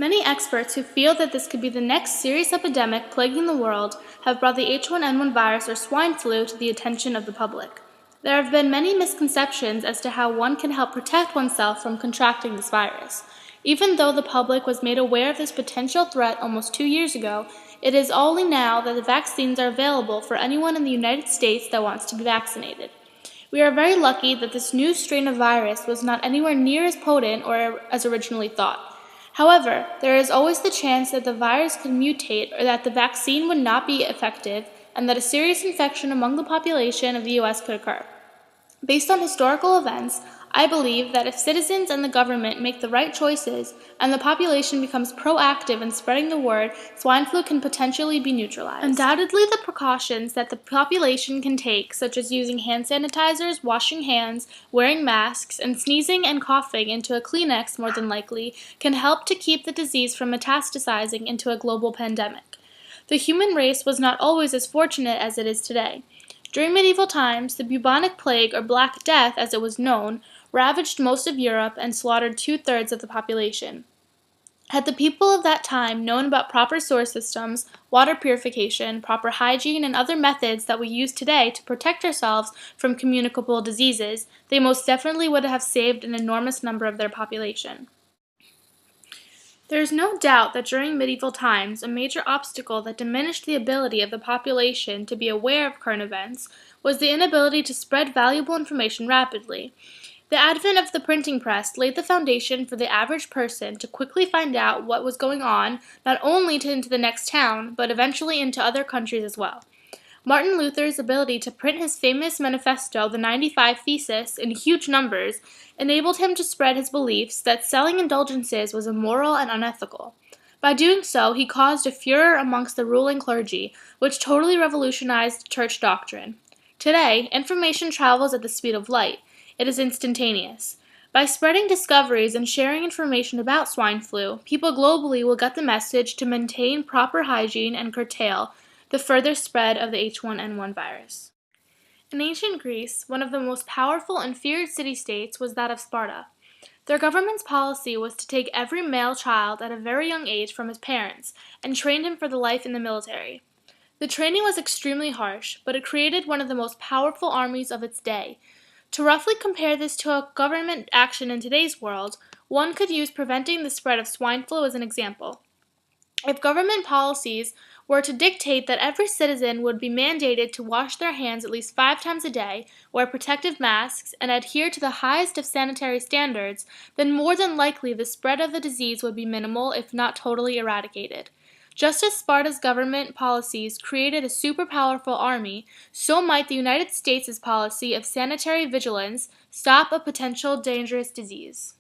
Many experts who feel that this could be the next serious epidemic plaguing the world have brought the H1N1 virus or swine flu to the attention of the public. There have been many misconceptions as to how one can help protect oneself from contracting this virus. Even though the public was made aware of this potential threat almost 2 years ago, it is only now that the vaccines are available for anyone in the United States that wants to be vaccinated. We are very lucky that this new strain of virus was not anywhere near as potent or as originally thought. However, there is always the chance that the virus could mutate or that the vaccine would not be effective and that a serious infection among the population of the US could occur. Based on historical events, I believe that if citizens and the government make the right choices and the population becomes proactive in spreading the word, swine flu can potentially be neutralized. Undoubtedly, the precautions that the population can take, such as using hand sanitizers, washing hands, wearing masks, and sneezing and coughing into a Kleenex more than likely, can help to keep the disease from metastasizing into a global pandemic. The human race was not always as fortunate as it is today. During medieval times, the bubonic plague, or Black Death as it was known, ravaged most of Europe and slaughtered 2/3 of the population. Had the people of that time known about proper sewer systems, water purification, proper hygiene, and other methods that we use today to protect ourselves from communicable diseases, they most definitely would have saved an enormous number of their population. There is no doubt that during medieval times, a major obstacle that diminished the ability of the population to be aware of current events was the inability to spread valuable information rapidly. The advent of the printing press laid the foundation for the average person to quickly find out what was going on, not only into the next town, but eventually into other countries as well. Martin Luther's ability to print his famous manifesto, the 95 Theses, in huge numbers, enabled him to spread his beliefs that selling indulgences was immoral and unethical. By doing so, he caused a furor amongst the ruling clergy, which totally revolutionized church doctrine. Today, information travels at the speed of light. It is instantaneous. By spreading discoveries and sharing information about swine flu, people globally will get the message to maintain proper hygiene and curtail the further spread of the H1N1 virus. In ancient Greece, one of the most powerful and feared city-states was that of Sparta. Their government's policy was to take every male child at a very young age from his parents and train him for the life in the military. The training was extremely harsh, but it created one of the most powerful armies of its day. To roughly compare this to a government action in today's world, one could use preventing the spread of swine flu as an example. If government policies were to dictate that every citizen would be mandated to wash their hands at least 5 times a day, wear protective masks, and adhere to the highest of sanitary standards, then more than likely the spread of the disease would be minimal, if not totally eradicated. Just as Sparta's government policies created a super powerful army, so might the United States' policy of sanitary vigilance stop a potential dangerous disease.